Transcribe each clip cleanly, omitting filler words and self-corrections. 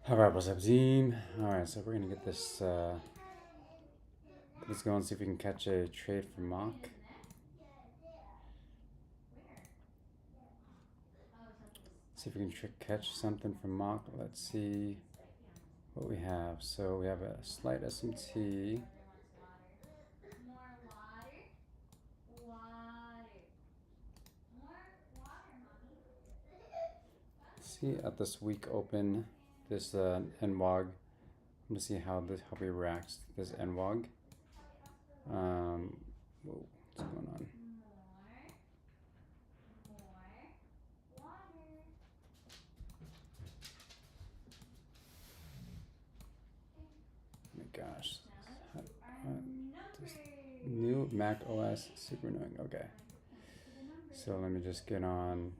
Alright, what's up, team? Alright, so we're gonna get this let's go and see if we can catch a trade for Mock. See if we can catch something from Mock. Let's see what we have. So we have a slight SMT. See at this week open, this NWOG. I'm gonna see how he reacts to this NWOG. Whoa, what's going on? Oh my gosh. This new Mac OS, super annoying. Okay. So let me just get on.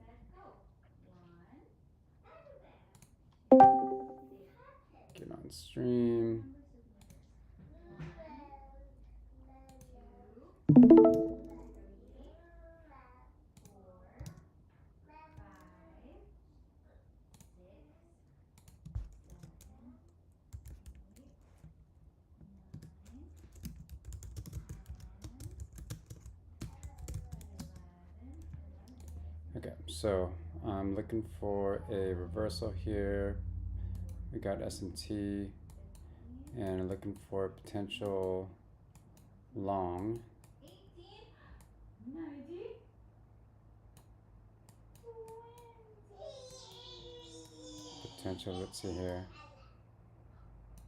Get on stream. Okay, so I'm looking for a reversal here. We got SMT, and I'm looking for a potential long. Potential, let's see here.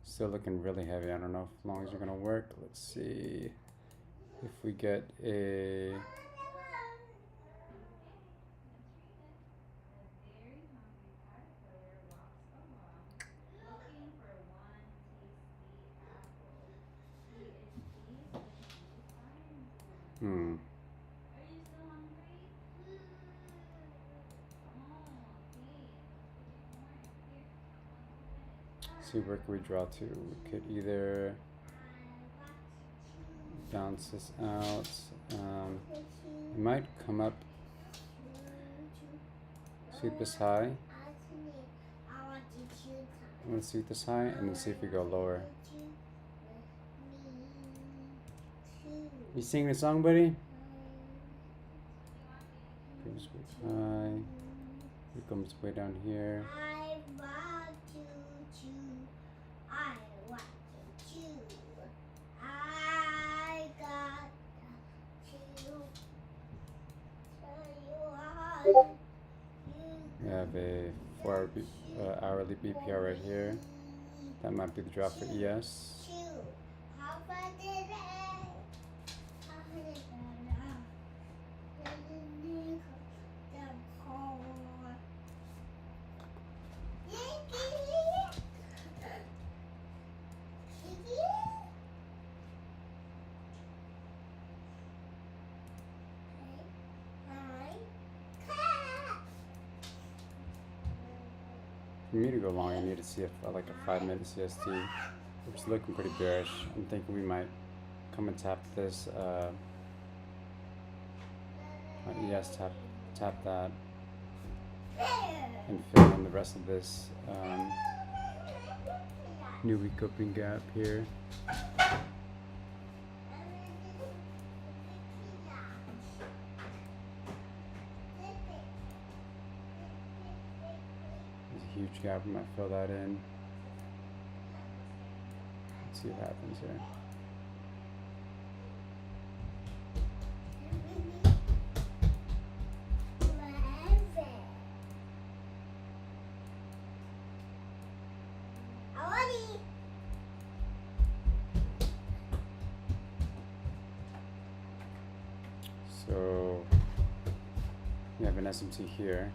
Still looking really heavy. I don't know if longs are gonna work. Let's see if we get a. See, where can we draw to? We could either bounce this out. It might come up, sweep this high. I'm gonna sweep this high and then see if we go lower. You singing a song, buddy? High. It comes way down here. We have a 4 hourly BPR right here. That might be the drop for ES. For me to go long, I need to see like a 5-minute CST, which is looking pretty bearish. I'm thinking we might come and tap this. ES tap that, and fill in the rest of this new week opening gap here. Huge gap, we might fill that in. Let's see what happens here. So we have an SMT here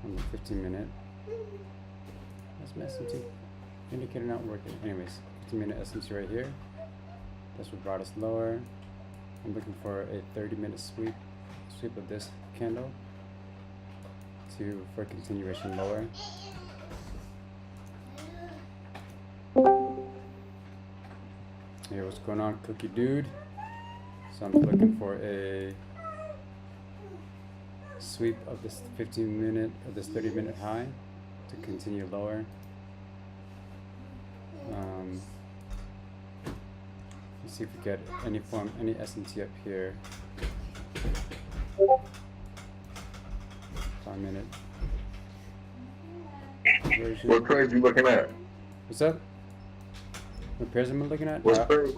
on the 15-minute. That's my SMT indicator not working. Anyways, 15-minute SMT right here. That's what brought us lower. I'm looking for a 30-minute sweep of this candle for continuation lower. Hey, what's going on, Cookie Dude? So I'm looking for a sweep of this 15-minute of this 30-minute high to continue lower. Let's see if we get any SMT up here. 5 minute version. What trades you looking at? What's up? What pairs am I looking at? What's trade?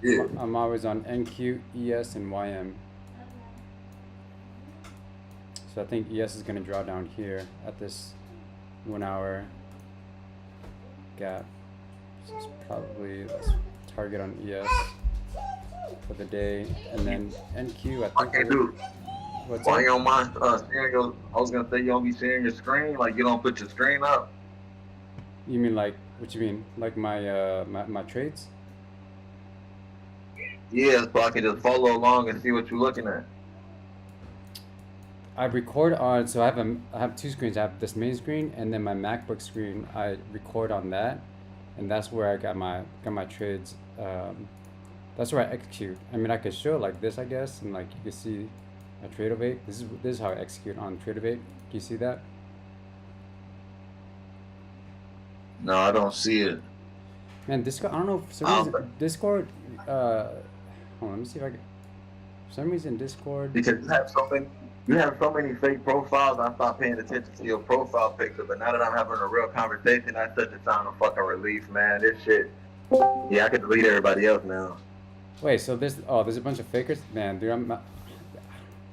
Yeah. I'm always on NQ, ES, and YM. So I think ES is going to draw down here at this 1 hour gap. So it's probably, let's target on ES for the day, and then NQ. I can't do. What's Why up? you don't mind sharing your? I was gonna say you don't be sharing your screen. Like you don't put your screen up. You mean like what you mean? Like my trades? Yeah, so I can just follow along and see what you're looking at. I record on, so I have two screens. I have this main screen and then my MacBook screen. I record on that, and that's where I got my trades. That's where I execute. I mean, I could show it like this, I guess, and like you can see a Tradeovate. This is how I execute on Tradeovate. Can you see that? No, I don't see it. Man, Discord. I don't know. For some reason, Discord. Hold on. Let me see if I can. For some reason, Discord. Because you have so many fake profiles. I stopped paying attention to your profile picture. But now that I'm having a real conversation, that's such a sign of fucking relief, man. This shit. Yeah, I can delete everybody else now. Wait, so there's a bunch of fakers, man. Dude, I'm not.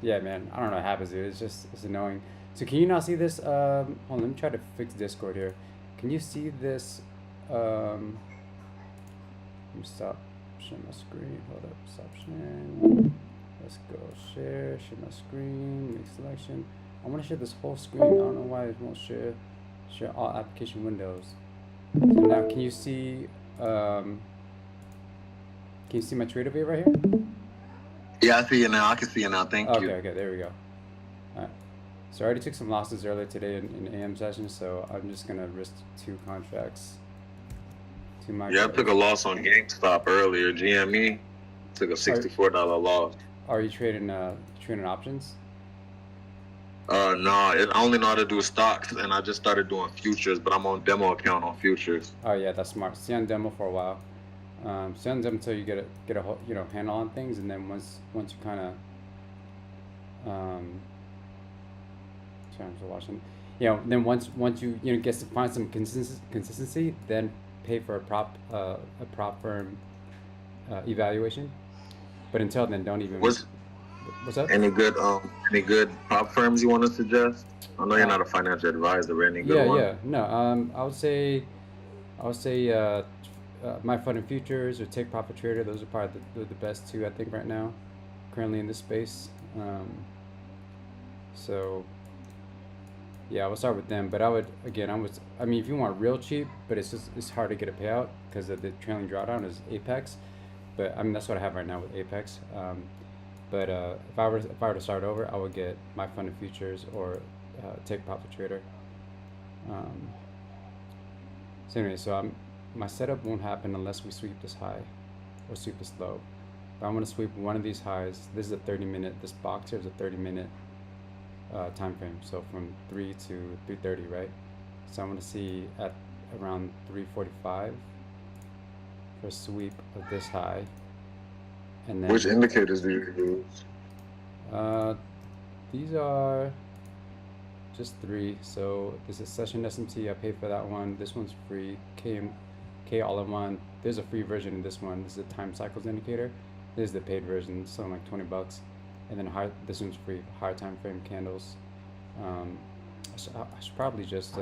Yeah, man. I don't know what happens, dude. It's annoying. So can you not see this? Hold on. Let me try to fix Discord here. Can you see this? Let me stop sharing my screen. Hold up. Stop sharing. Let's go. Share my screen. Make selection. I want to share this whole screen. I don't know why it won't share all application windows. So now, can you see? Can you see my Tradeovate right here? Yeah, I see you now. I can see you now. Thank you. Okay, there we go. All right. So I already took some losses earlier today in AM session, so I'm just gonna risk 2 contracts. Yeah, I took a loss on GameStop earlier. GME took a $64 loss. Are you trading options? No, I only know how to do stocks, and I just started doing futures, but I'm on demo account on futures. Oh yeah, that's smart. Stay on demo for a while. Stay on demo until you get a handle on things, and then once you kind of sorry, I'm still watching. Then once you get to find some consistency, then pay for a prop firm evaluation. But until then, don't even. What's up? Any good prop firms you want to suggest? I know you're not a financial advisor, but any good one? Yeah. No. I would say My Fund and Futures or Take Profit Trader. Those are probably the best 2 I think right now, currently in this space. So yeah, I would start with them. But I mean, if you want real cheap, but it's hard to get a payout because of the trailing drawdown is Apex. But I mean, that's what I have right now with Apex. But if I were to start over, I would get My Fund and Futures or Take Profit Trader. So anyway, my setup won't happen unless we sweep this high or sweep this low. But I'm gonna sweep one of these highs. This is a 30-minute. This box here is a 30-minute time frame. So from 3 to 3:30, right? So I'm gonna see at around 3:45 for a sweep of this high. And then which indicators do you use? These are just 3. So this is Session SMT. I paid for that one. This one's free. K all in one. There's a free version of this one. This is a time cycles indicator. This is the paid version. It's something like $20. And then this one's free. Higher time frame candles. I should probably just.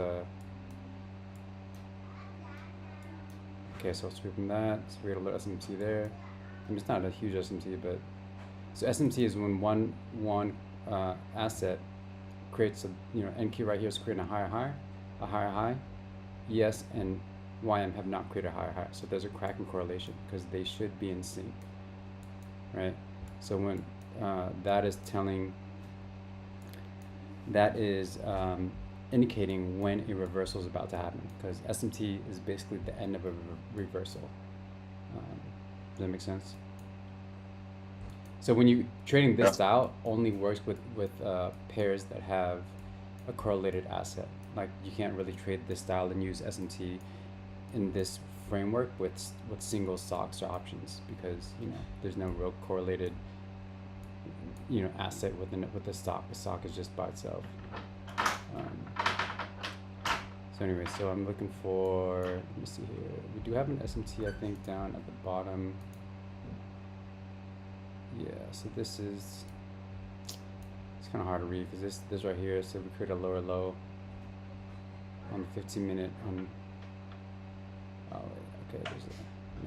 Okay, so sweeping that. So we got a little SMT there. I mean, it's not a huge SMT, but so SMT is when one asset creates NQ right here is creating a higher high. ES and YM have not created a higher high, so there's a crack in correlation because they should be in sync, right? So when that is indicating when a reversal is about to happen, because SMT is basically the end of a reversal. Does that make sense? So when you trading this style only works with pairs that have a correlated asset. Like you can't really trade this style and use SMT in this framework with single stocks or options, because there's no real correlated asset with the stock. The stock is just by itself. So anyway, so I'm looking for, let me see here. We do have an SMT, I think, down at the bottom. Yeah, so this is, it's kind of hard to read because this right here, so we create a lower low on the 15-minute on, oh wait, okay,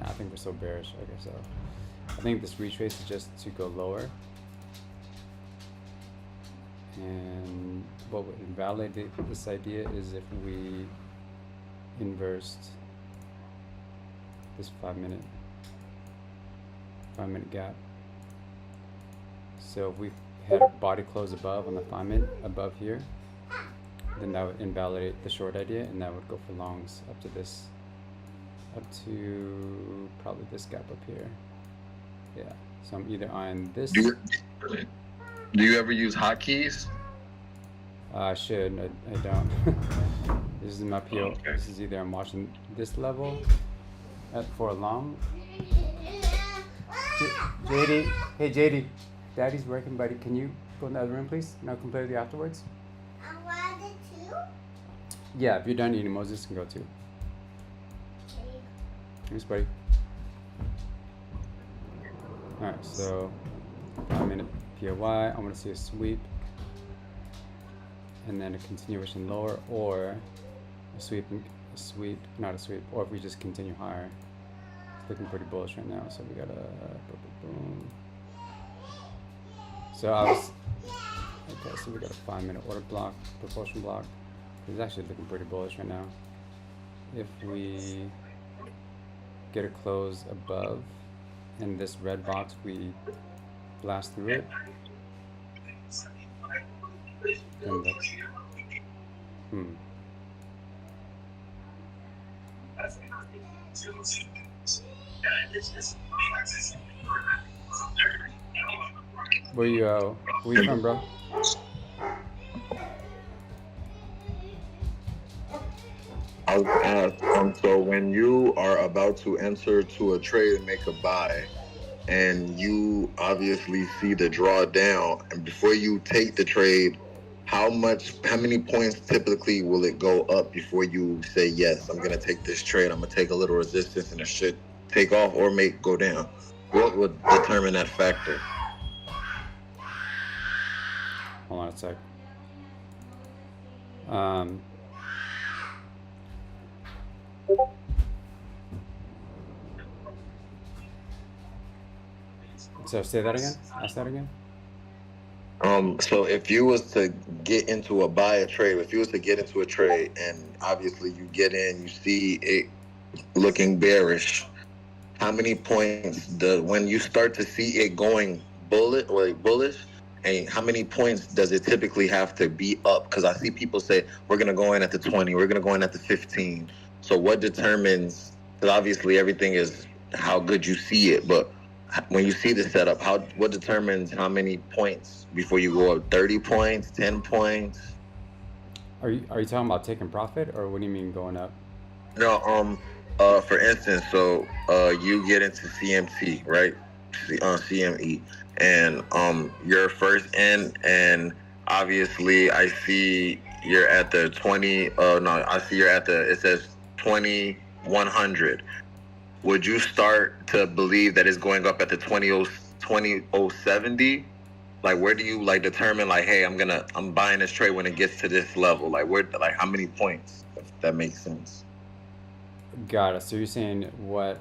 I think we're so bearish. Okay, so I think this retrace is just to go lower. And what would invalidate this idea is if we inversed this 5-minute gap. So if we had a body close above on the 5-minute above here, then that would invalidate the short idea, and that would go for longs up to this, up to probably this gap up here. Yeah, so I'm either on this. Do you ever use hotkeys? I should. I don't. This is my PO. Okay. This is either I'm watching this level for a long. JD, hey JD, Daddy's working, buddy. Can you go in the other room, please? And I'll come play with you afterwards. I wanted to. Yeah, if you're done eating, Moses can go too. Okay. Thanks, buddy. All right, so 5-minute POY. I want to see a sweep, and then a continuation lower, or a sweep, not a sweep, or if we just continue higher. It's looking pretty bullish right now, so we got a boom. So I was, okay, so we got a 5-minute order block, propulsion block. It's actually looking pretty bullish right now. If we get a close above, in this red box, we blast through it. And that's, Where you from, bro? I was asked, so when you are about to enter to a trade and make a buy, and you obviously see the drawdown, and before you take the trade, how many points typically will it go up before you say, yes, I'm going to take this trade, I'm going to take a little resistance and it should take off or go down? What would determine that factor? Hold on a sec. So say that again. Ask that again. So if you was to get into a trade, and obviously you get in, you see it looking bearish, how many points when you start to see it going bullish, and how many points does it typically have to be up? Because I see people say, we're going to go in at the 20, we're going to go in at the 15. So what determines, because obviously everything is how good you see it, but when you see the setup, what determines how many points before you go up? 30 points, 10 points? Are you talking about taking profit, or what do you mean going up? No, for instance, so you get into CMT, right? CME, and you're first in, and obviously I see you're at the 20. I see you're at it says 2100. Would you start to believe that it's going up at the 2070? Like, where do you determine hey, I'm buying this trade when it gets to this level? How many points? If that makes sense. Got it. So you're saying what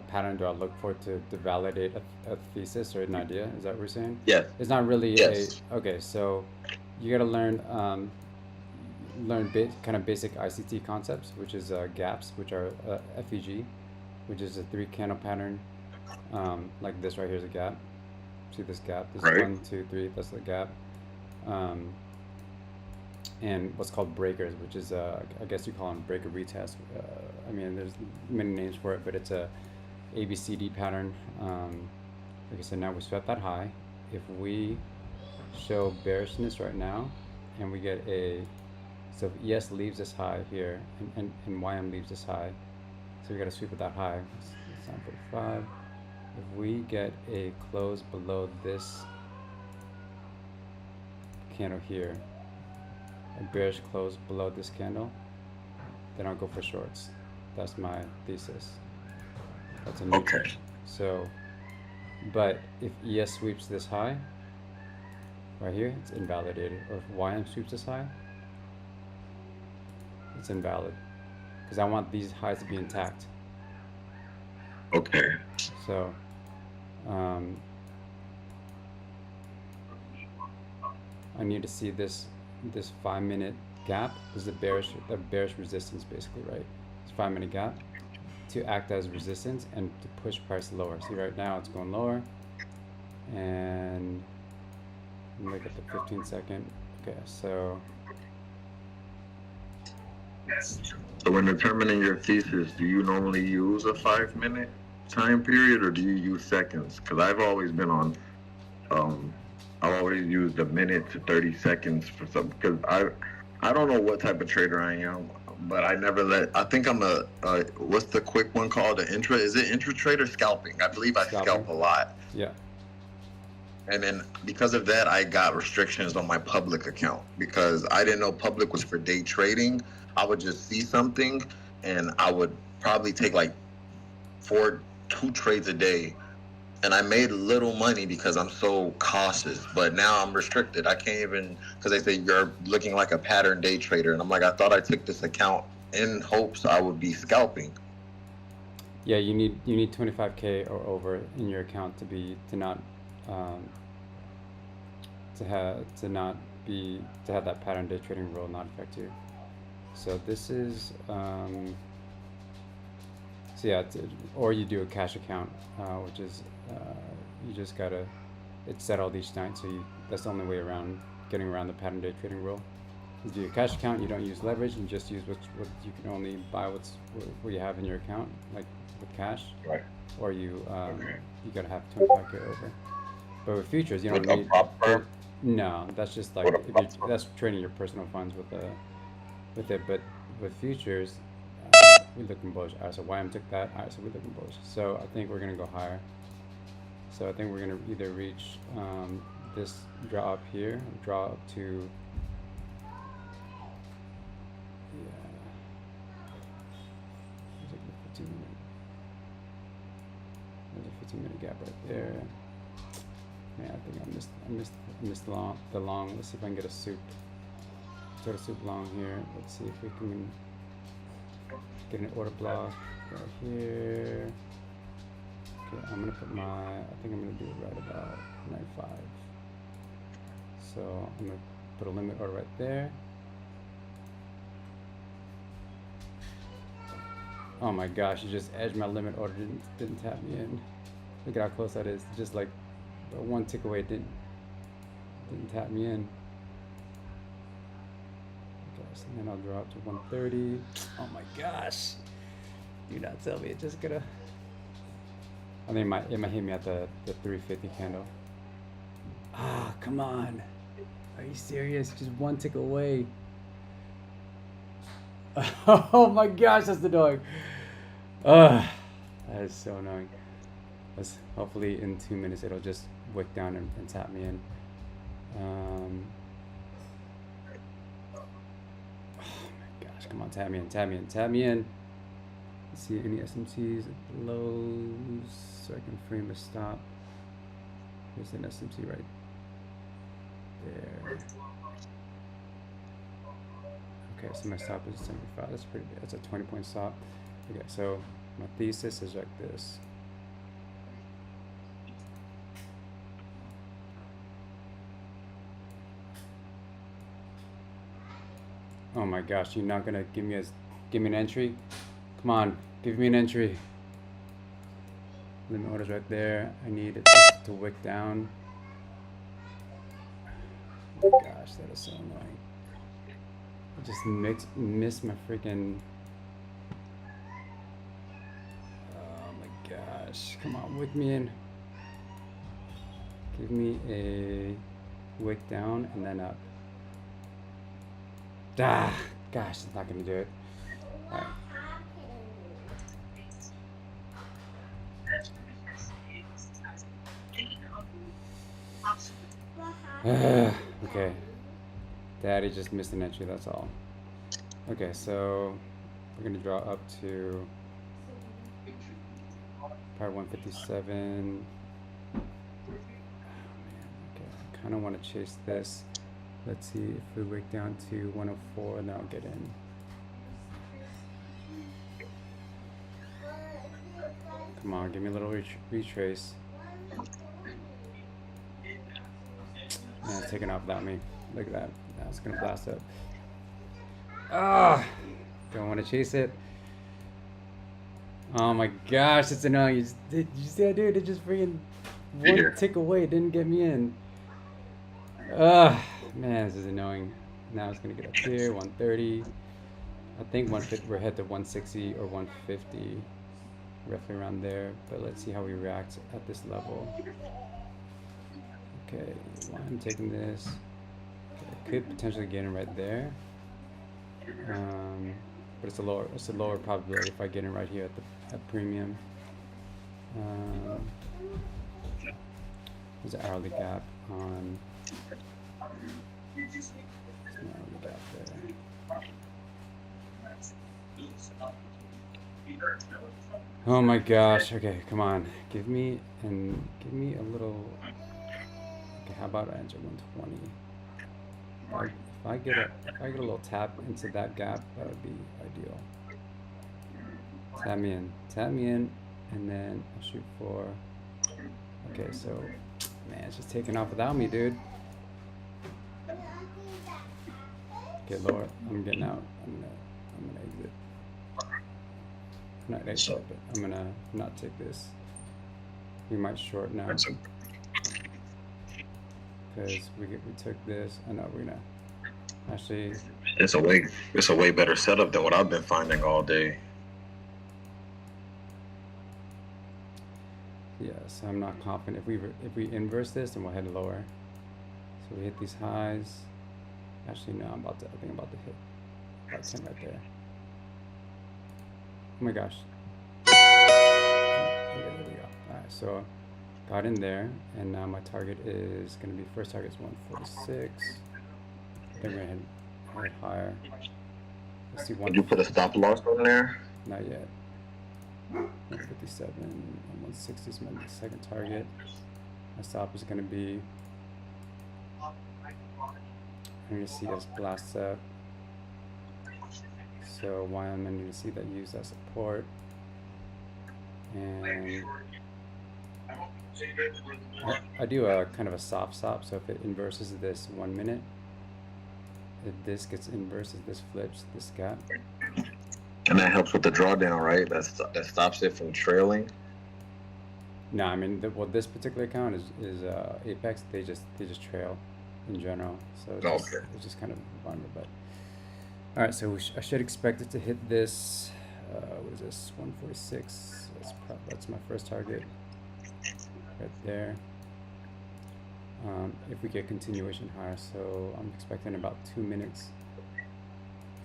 pattern do I look for to validate a thesis or an idea? Is that what you're saying? Yes. It's not really yes. Okay. So you got to learn kind of basic ICT concepts, which is gaps, which are FEG, which is a 3-candle pattern. Like this right here is a gap. See this gap? This right. is 1, 2, 3. That's the gap. And what's called breakers, which is I guess you call them breaker retest. I mean, there's many names for it, but it's a ABCD pattern. Like I said, now we swept that high. If we show bearishness right now, and we get so if ES leaves this high here, and YM leaves this high, So we got to sweep it that high. It's 945. If we get a close below this candle here, a bearish close below this candle, then I'll go for shorts. That's my thesis. That's a neutral. Okay. So, but if ES sweeps this high, right here, it's invalidated. Or if YM sweeps this high, it's invalid. Because I want these highs to be intact. Okay. So, I need to see this 5-minute gap. This is the bearish resistance basically, right? It's 5-minute gap to act as resistance and to push price lower. See right now it's going lower, and look at the 15-second. Okay, so when determining your thesis, do you normally use a 5-minute time period or do you use seconds? Because I've always been on, I've always used a minute to 30 seconds for some, because I don't know what type of trader I am, but I never I think I'm what's the quick one called? Is it intra trader scalping? I believe I scalp a lot. yeah. And then because of that, I got restrictions on my public account because I didn't know public was for day trading. I would just see something and I would probably take like 2 trades a day. And I made little money because I'm so cautious. But now I'm restricted. I can't even, because they say you're looking like a pattern day trader. And I'm like, I thought I took this account in hopes I would be scalping. Yeah, you need 25K or over in your account to not have that pattern day trading rule not affect you. So this is so yeah, or you do a cash account, which is you just gotta, it's settled each night. So that's the only way around getting around the pattern day trading rule. You do a cash account, you don't use leverage, you just use what you can only buy what you have in your account, like with cash. Right. Or you Okay. you gotta have 25K over. But with futures, you don't With a need. proper- No, that's just like that's trading your personal funds with it. But with futures, we're looking bullish. Alright, so YM took that. Alright, so we're looking bullish. So I think we're gonna go higher. So I think we're gonna either reach this draw up here, or draw up to. Yeah. There's a 15-minute gap right there. Man, I think I missed the long. Let's see if I can get a soup. Sort of soup long here. Let's see if we can get an order block right here. Okay, I'm gonna put I think I'm gonna do it right about 95. So I'm gonna put a limit order right there. Oh my gosh, you just edged my limit order, didn't tap me in. Look at how close that is. Just like one tick away, didn't tap me in. Okay, so then I'll drop to 130. Oh my gosh. Do not tell me it's just gonna. I think it might hit me at the 350 candle. Ah, come on. Are you serious? Just one tick away. Oh my gosh, that's annoying. That is so annoying. Hopefully in 2 minutes it'll just wick down and tap me in. Oh my gosh, come on, tap me in. Let's see any SMCs at lows so I can frame a stop. There's an SMC right there. Okay, so my stop is 75. That's pretty good. That's a 20-point stop. Okay, so my thesis is like this. Oh my gosh, you're not gonna give me an entry? Come on, give me an entry. Limit order's right there. I need it to wick down. Oh my gosh, that is so annoying. I just missed my freaking. Oh my gosh, come on, wick me in. Give me a wick down and then up. Ah, gosh, it's not gonna do it. All right. What happened? Okay. Daddy just missed an entry, that's all. Okay, so we're gonna draw up to part 157. Oh man, okay. I kinda wanna chase this. Let's see if we break down to 104 and then I'll get in. Come on, give me a little retrace. Man, it's taking off without me. Look at that. That's gonna blast up. Ah! Don't want to chase it. Oh my gosh, it's annoying. Did you see that, dude? It just freaking one tick away. It didn't get me in. Man, this is annoying. Now it's gonna get up here, 130. I think 150. We're head to 160 or 150, roughly around there. But let's see how we react at this level. Okay, why I'm taking this. Okay, I could potentially get in right there. But it's a lower probability if I get in right here at premium. There's an hourly gap on. There's an hourly gap there. Oh my gosh. Okay, come on. Give me a little. Okay, how about I enter 120? If I get a little tap into that gap, that would be ideal. Tap me in, and then I'll shoot for. Okay, so man, it's just taking off without me, dude. Okay, lower. I'm getting out. I'm gonna exit. Not exit, but I'm gonna not take this. We might short now. Because we took this. I know we're gonna actually. It's a way better setup than what I've been finding all day. Yeah, so I'm not confident if we inverse this, then we'll head lower. So we hit these highs. Actually, no, I think I'm about to hit about 10 right there. Oh my gosh. Okay, there we go. All right, so got in there, and now my target is going to be, first target is 146. Then we're going to head higher. Let's see. Did you put a stop loss on there? Not yet. 157 and 160 is my second target. My stop is going to be, I'm going to see this blast up. So why I'm going to see that use as support. And I do a kind of a soft stop. So if it inverses this 1 minute, if this gets inverses, this flips this gap. And that helps with the drawdown, right? That stops it from trailing. No, I mean, this particular account is Apex. They just trail in general, so it's just kind of fun. But all right, so I should expect it to hit this. What is this? 146. That's my first target, right there. If we get continuation higher, so I'm expecting about 2 minutes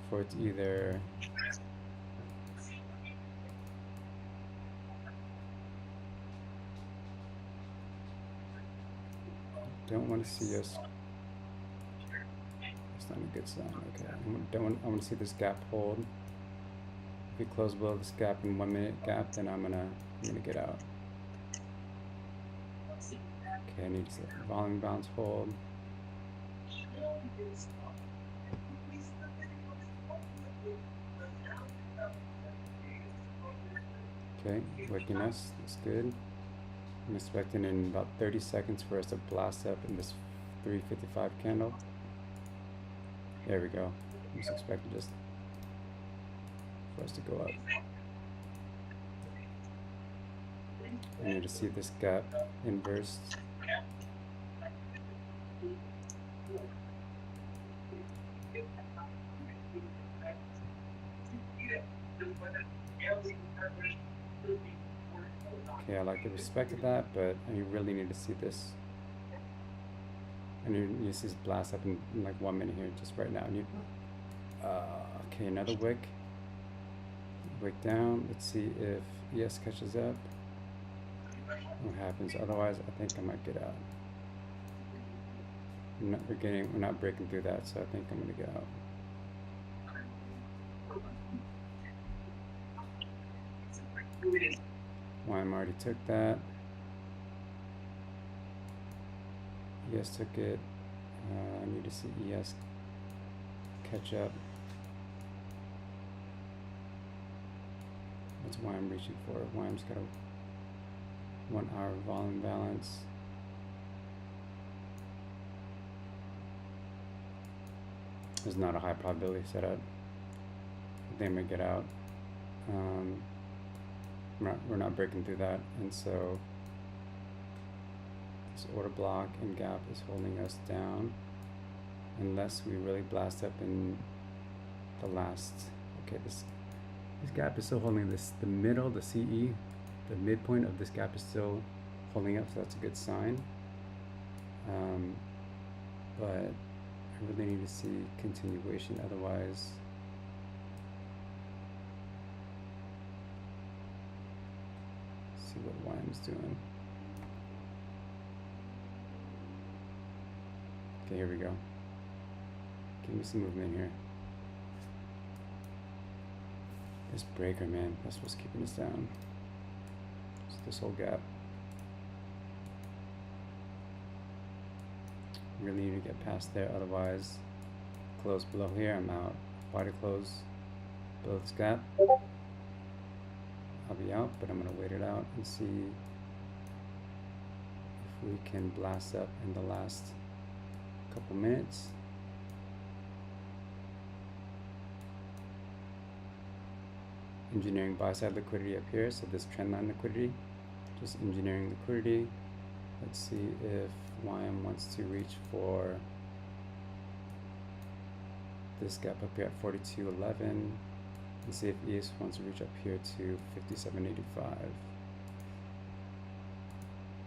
for it to either. Don't want to see us. That's not a good sign. Okay, I want to see this gap hold. If we close below this gap in 1 minute gap, then I'm gonna get out. Okay, I need to see volume bounce hold. Okay, wickiness. That's good. I'm expecting in about 30 seconds for us to blast up in this 355 candle. There we go. I'm just expecting just for us to go up. I need to see this gap inverse. Okay, I like the respect of that, but I really need to see this. I need to see this blast up in like 1 minute here, just right now. Okay, another wick. Wick down. Let's see if ES catches up. What happens? Otherwise, I think I might get out. we're not breaking through that, so I think I'm gonna get out. YM already took that. ES took it. I need to see ES catch up. What's YM reaching for? YM's got a 1 hour volume balance. There's not a high probability setup. They may get out. We're not breaking through that, and so this order block and gap is holding us down unless we really blast up in the last. Okay, this gap is still holding this. The middle, the CE, the midpoint of this gap is still holding up, so that's a good sign. But I really need to see continuation, otherwise. See what YM's doing. Okay, here we go. Give me some movement here. This breaker, man, that's what's keeping us down. It's this whole gap. Really need to get past there, otherwise close below here, I'm out. Body close below this gap, I'll be out, but I'm gonna wait it out and see if we can blast up in the last couple minutes. Engineering buy side liquidity up here, so this trend line liquidity, just engineering liquidity. Let's see if YM wants to reach for this gap up here at 42.11, and see if ES wants to reach up here to 57.85.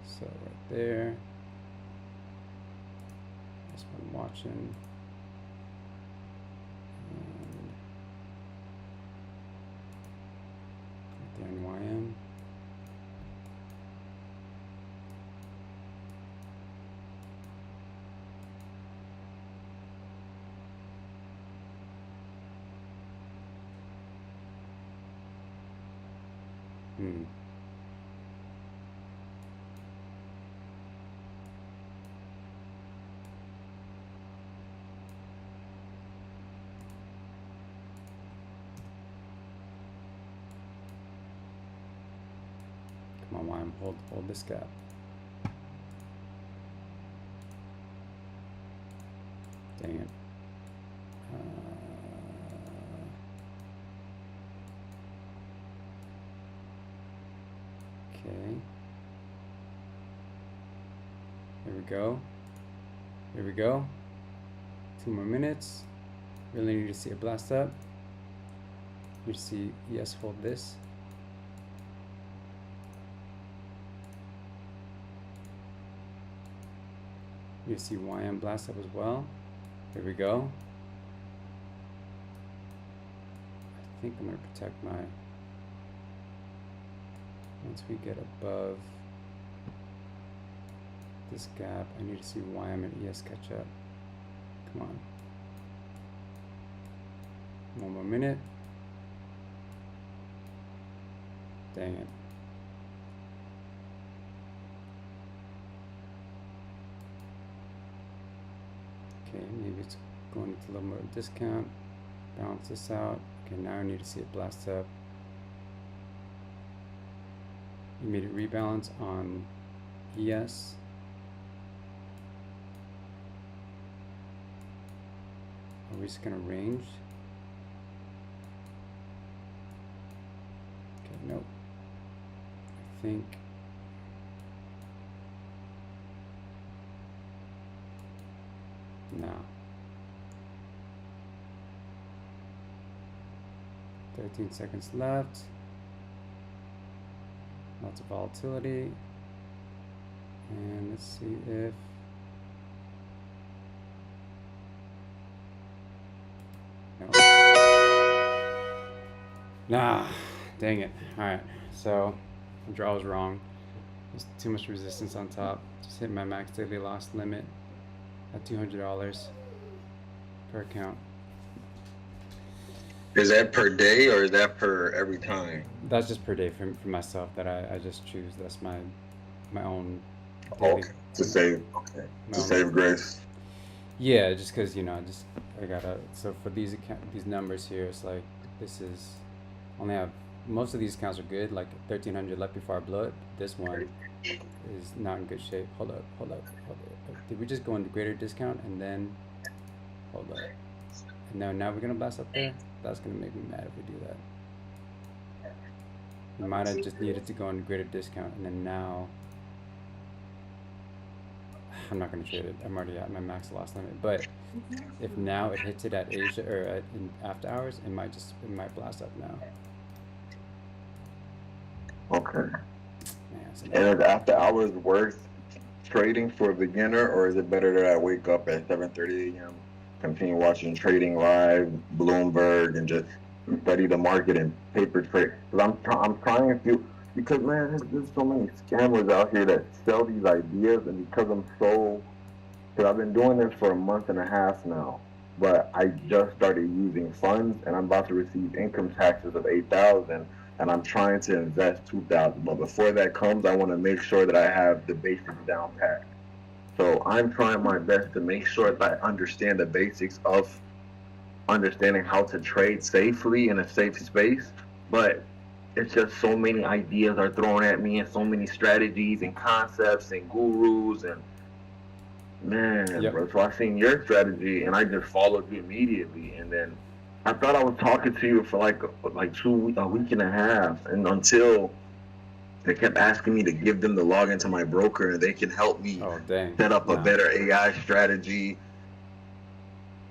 So right there, that's what I'm watching. And right there in YM. Come on, YM, hold this gap. Dang it. Okay. Here we go. Here we go. 2 more minutes. Really need to see a blast up. You see ES hold this. You see YM blast up as well. Here we go. I think I'm going to protect my. Once we get above this gap, I need to see YM and ES catch up. Come on. 1 more minute. Dang it. Okay, maybe it's going into a little more discount. Balance this out. Okay, now I need to see it blast up. Immediate rebalance on ES. Are we just gonna range? Okay, nope. I think no. 13 seconds left. Lots of volatility. And let's see if no. Nah, dang it. Alright, so the draw was wrong. There's too much resistance on top. Just hit my max daily loss limit. at $200 per account. Is that per day or is that per every time? That's just per day for myself that I just choose. That's my own Oh, daily. to save, My to own, save grace. yeah, just because I gotta. So for these numbers here, it's like this is only have most of these accounts are good. Like 1,300 left before I blow it. This one is not in good shape. Hold up. Did we just go into greater discount and then hold up? And now we're gonna blast up there. That's gonna make me mad if we do that. We might have just needed to go into greater discount and then now. I'm not gonna trade it. I'm already at my max loss limit. But if now it hits it at Asia or in after hours, it might blast up now. Okay. Man, so And is after hours worth trading for a beginner, or is it better that I wake up at 7:30 a.m., continue watching Trading Live, Bloomberg, and just study the market and paper trade? Because I'm trying to, because man, there's so many scammers out here that sell these ideas, and because I've been doing this for a month and a half now, but I just started using funds, and I'm about to receive income taxes of 8,000. And I'm trying to invest 2,000. But before that comes, I want to make sure that I have the basics down pat. So I'm trying my best to make sure that I understand the basics of understanding how to trade safely in a safe space. But it's just so many ideas are thrown at me, and so many strategies and concepts and gurus and man, Yep. bro. So I seen your strategy and I just followed you immediately, and then I thought I was talking to you for like a week and a half, and until they kept asking me to give them the login to my broker and they can help me Oh dang. set up a No. better AI strategy.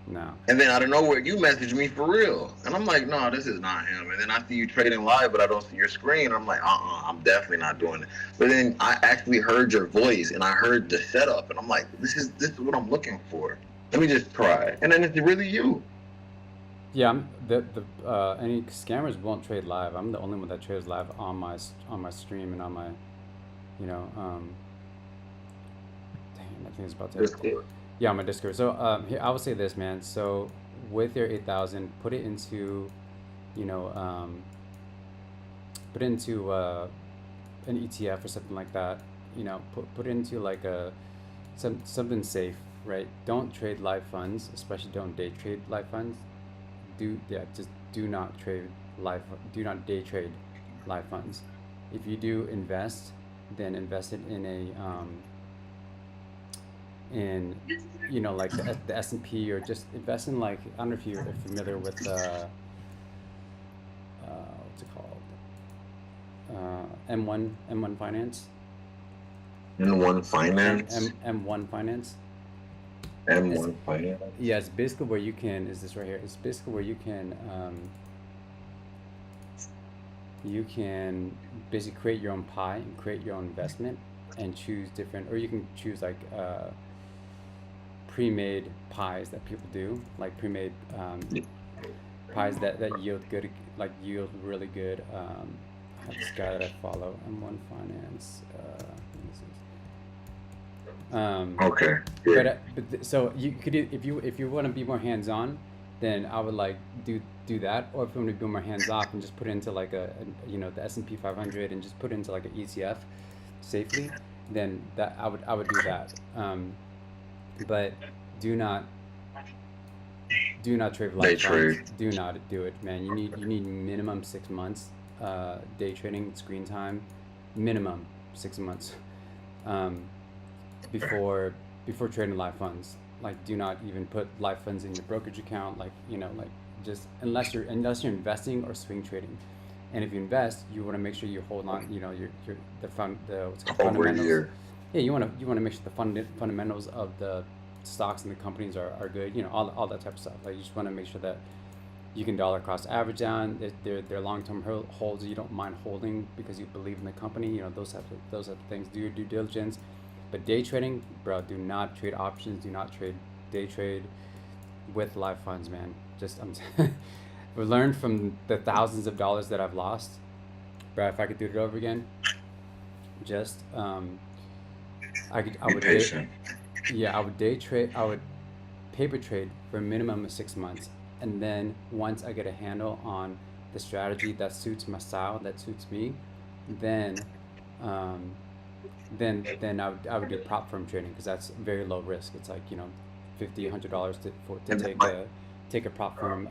No. And then out of nowhere, you messaged me for real, and I'm like, no, this is not him. And then I see you trading live, but I don't see your screen. I'm like, I'm definitely not doing it. But then I actually heard your voice and I heard the setup, and I'm like, this is what I'm looking for. Let me just try, and then it's really you. Yeah, any scammers won't trade live. I'm the only one that trades live on my stream and on my, dang, I think it's about to. Discord. Yeah, on my Discord. So here I will say this, man. So with your 8,000, put it into, put it into an ETF or something like that. Put it into like something safe, right? Don't trade live funds, especially don't day trade live funds. Just do not trade do not day trade live funds. If you do invest, then invest it in like the S&P, or just invest in like, I don't know if you're familiar with what's it called, M1 Finance. M1 Finance. M1 Finance. M1 Finance. Yeah, it's basically where you can, is this right here? It's basically where you can basically create your own pie and create your own investment and choose different, or you can choose like pre-made pies that people do, like pre-made pies that yield really good. I have this guy that I follow, M1 Finance. Okay. Yeah. So you could, if you want to be more hands-on, then I would like do that. Or if you want to be more hands-off and just put it into like the S&P 500 and just put it into like an ETF safely, then that I would do that. But do not trade live funds. Do not do it, man. You need minimum 6 months day trading screen time, minimum 6 months. Before trading live funds. Like, do not even put live funds in your brokerage account, just unless you're investing or swing trading. And if you invest, you want to make sure you hold on, fundamentals. Yeah, you want to make sure the fundamentals of the stocks and the companies are good, all that type of stuff. Like, you just want to make sure that you can dollar cost average down. They're long-term holds you don't mind holding because you believe in the company, those types of things. Do your due diligence. But day trading, bro, do not trade options. Do not day trade with live funds, man. We learned from the thousands of dollars that I've lost, bro. If I could do it over again, I would patient. yeah, I would day trade. I would paper trade for a minimum of 6 months, and then once I get a handle on the strategy that suits my style, that suits me, then um, then I would do prop firm trading because that's very low risk. It's like, $50, $100 to And then take a prop firm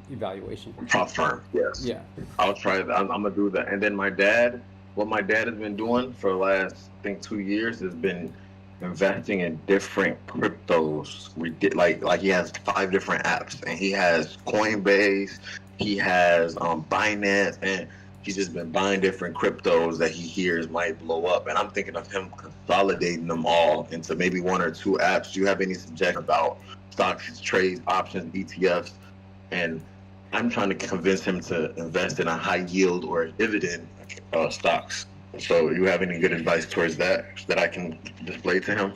evaluation. prop firm, yes. Yeah. I'll try that. I'm gonna do that. And then what my dad has been doing for the last, I think, 2 years has been investing in different cryptos. We did like he has 5 different apps, and he has Coinbase, he has Binance, and he's just been buying different cryptos that he hears might blow up. And I'm thinking of him consolidating them all into maybe 1 or 2 apps. Do you have any suggestion about stocks, trades, options, ETFs? And I'm trying to convince him to invest in a high yield or dividend stocks. So you have any good advice towards that I can display to him?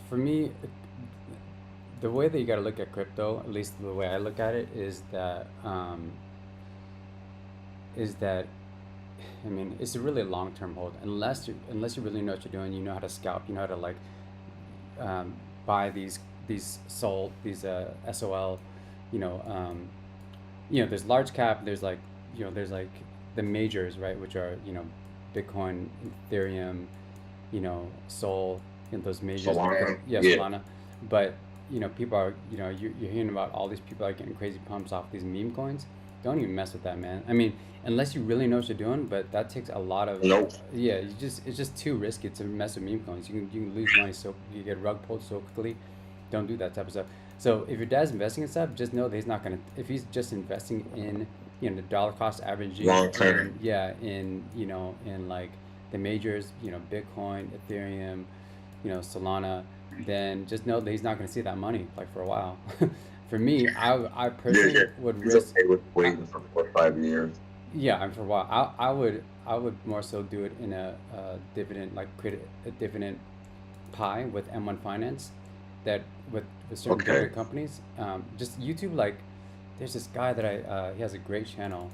For me, the way that you got to look at crypto, at least the way I look at it, is that I mean, it's a really long-term hold. Unless you really know what you're doing, you know how to scalp, you know how to like um, buy these SOL, you know, there's large cap, there's like the majors, right, which are Bitcoin, Ethereum, Sol, those majors. Solana? Yeah, Yeah. Solana. But people are, you're hearing about all these people are getting crazy pumps off these meme coins. Don't even mess with that, man. I mean, unless you really know what you're doing, but that takes a lot of. Nope. Yeah, it's just too risky to mess with meme coins. You can lose money, so you get rug pulled so quickly. Don't do that type of stuff. So if your dad's investing in stuff, just know that he's not gonna. If he's just investing in the dollar cost averaging, Long term. in like the majors, Bitcoin, Ethereum, Solana, then just know that he's not gonna see that money like for a while. For me, I Yeah, personally yeah. would He's risk. okay with waiting for 4 or 5 years. Yeah, and for a while, I would more so do it in a dividend, like create a dividend pie with M1 Finance, that with certain Okay. dividend companies. Just YouTube, like there's this guy that he has a great channel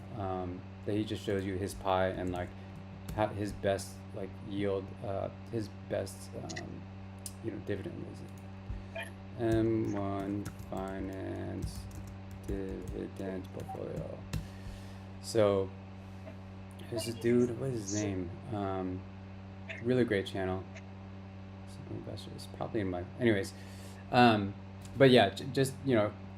that he just shows you his pie and like his best like yield, his best dividend is M1 Finance dividend portfolio. So there's this dude, what is his name? Really great channel. Simple Investors, probably in my. Anyways, but yeah, just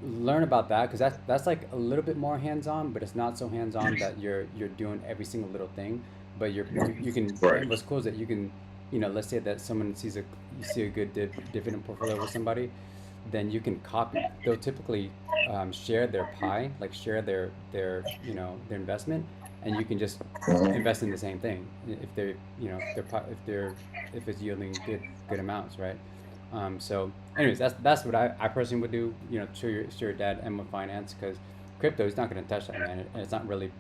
learn about that because that's like a little bit more hands-on, but it's not so hands-on that you're doing every single little thing. But you can. Right. What's cool is that you can, let's say that someone you see a good dividend portfolio with somebody, then you can copy. They'll typically share their pie, like share their their investment, and you can just Mhm. invest in the same thing if they're if it's yielding good amounts, right? So anyways, that's what I personally would do. Show your dad M1 Finance because crypto is not going to touch that, man, and it's not really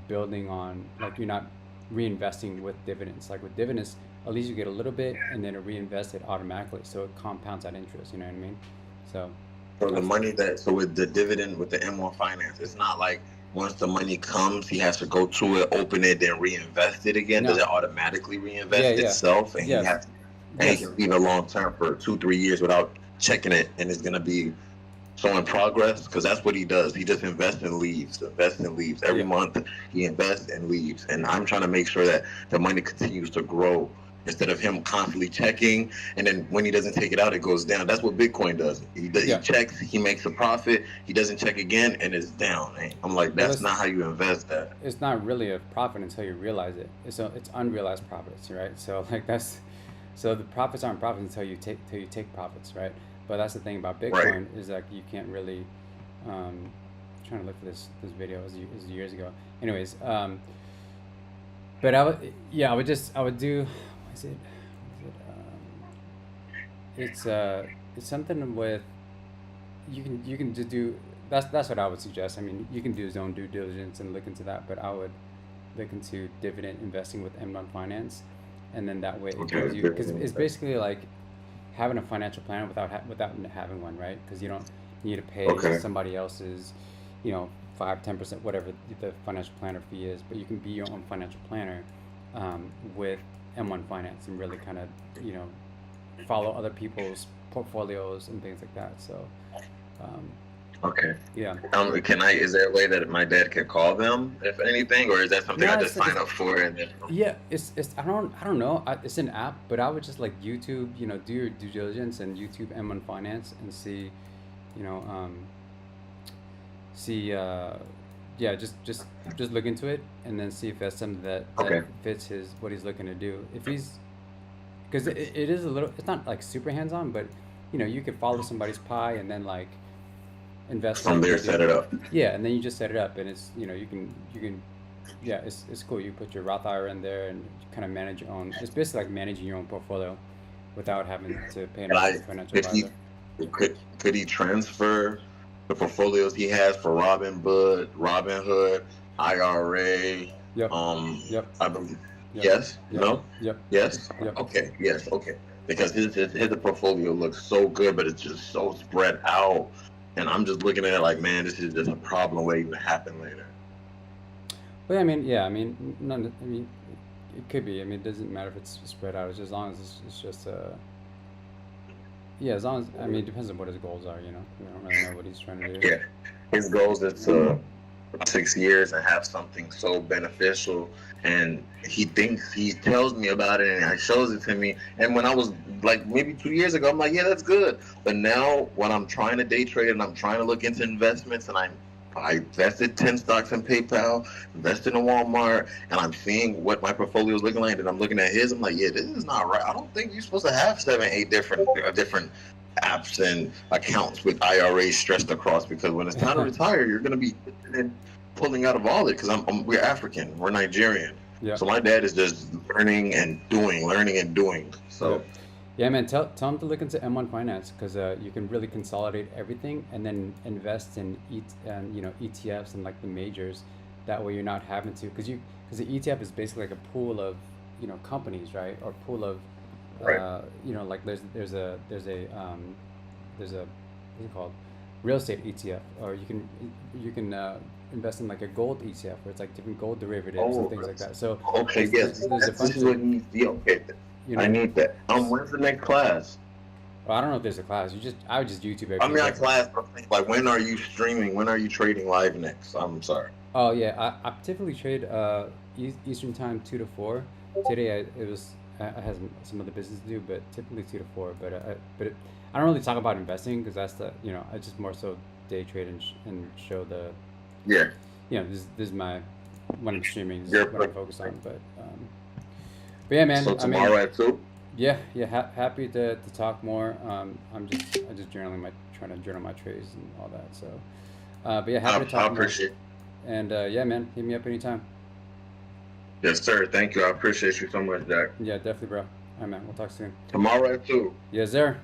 building on, like, you're not reinvesting with dividends. Like with dividends, at least you get a little bit and then it reinvest it automatically, so it compounds that interest. You know what I mean? So So the that's money so with the dividend with the M1 Finance, it's not like once the money comes, he has to go to it, open it, then reinvest it again. Does no, it automatically reinvest yeah, itself, and he yes, has and he yes, can leave it long term for 2, 3 years without checking it, and it's gonna be showing progress? Because that's what he does. He just invests and leaves, every yeah. month. He invests and leaves, and I'm trying to make sure that the money continues to grow instead of him constantly checking, and then when he doesn't take it out, it goes down. That's what Bitcoin does. He Yeah. checks, he makes a profit, he doesn't check again, and it's down. And I'm like, Well, that's not how you invest that. it's not really a profit until you realize it. It's unrealized profits, right? So like so the profits aren't profits until you take profits, right? But that's the thing about Right. Bitcoin is like you can't really. Trying to look for this video, it was years ago. Anyways, but I would do. What is it? It's something with you can just do. That's what I would suggest. I mean, you can do his own due diligence and look into that, but I would look into dividend investing with M1 Finance, and then that way it Okay. gives you, because it's basically like having a financial plan without having one, right? Because you don't need to pay Okay. somebody else's, 5-10%, whatever the financial planner fee is, but you can be your own financial planner with M1 Finance and really kind of follow other people's portfolios and things like that. So, Okay. yeah. Is there a way that my dad can call them, if anything, or is that something No, I just sign up for and then? Yeah, it's I don't know. It's an app, but I would just like YouTube, do your due diligence and YouTube M1 Finance and see, you know, see, yeah, just look into it and then see if that's something that Okay. fits what he's looking to do. If he's, because it is a little, it's not like super hands-on, but you could follow somebody's pie and then like invest From in there, maybe- set it up. Yeah, and then you just set it up, and it's you can, yeah, it's cool. You put your Roth IRA in there and kind of manage your own. It's basically like managing your own portfolio without having to pay And a financial if he advisor. could he transfer the portfolios he has for Robinhood, IRA? Yep. Yep. Yep. Yes. Yep. No. Yep. Yes. Yep. Okay. Yes. Okay. Because his portfolio looks so good, but it's just so spread out, and I'm just looking at it like, man, this is just a problem waiting to happen later. Well, I mean, none. I mean, it could be. I mean, it doesn't matter if it's spread out. It's just as long as it's just yeah. As long as it depends on what his goals are. We don't really know what he's trying to do. Yeah. His goals is to 6 years and have something so beneficial, and he tells me about it and he shows it to me. And when I was like maybe 2 years ago, I'm like, yeah, that's good. But now when I'm trying to day trade and I'm trying to look into investments, and I invested 10 stocks in PayPal, invested in Walmart, and I'm seeing what my portfolio is looking like, and I'm looking at his, I'm like, yeah, this is not right. I don't think you're supposed to have 7, 8 different apps and accounts with IRAs stressed across, because when it's time to retire, you're going to be pulling out of all it, because we're African, we're Nigerian. Yeah. So my dad is just learning and doing. So Yeah, man. Tell him to look into M1 Finance, because you can really consolidate everything and then invest in ETFs and like the majors. That way you're not having to, because the ETF is basically like a pool of companies, right? Or pool of Right. like there's a what's it called, real estate ETF, or you can invest in like a gold ETF where it's like different gold derivatives and things like that. So okay, yes, there's a this bunch is of, what needs to be okay. I need that. When's the next class? well, I don't know if there's a class. I would just YouTube everything. I mean, not class, but like, when are you streaming? When are you trading live next? I'm sorry. Oh yeah, I typically trade Eastern time 2 to 4. Today I had some other business to do, but typically 2 to 4. But I don't really talk about investing, because that's I just more so day trade and show the Yeah. this is my, when I'm streaming, this You're is what I'm focused on. But yeah, man. So tomorrow at 2? Yeah, happy to talk more. I just trying to journal my trades and all that. So, but yeah, happy to talk I more. appreciate it. And yeah, man, hit me up anytime. Yes, sir. Thank you. I appreciate you so much, Jack. Yeah, definitely, bro. All right, man. We'll talk soon. Tomorrow at 2. Yes, sir.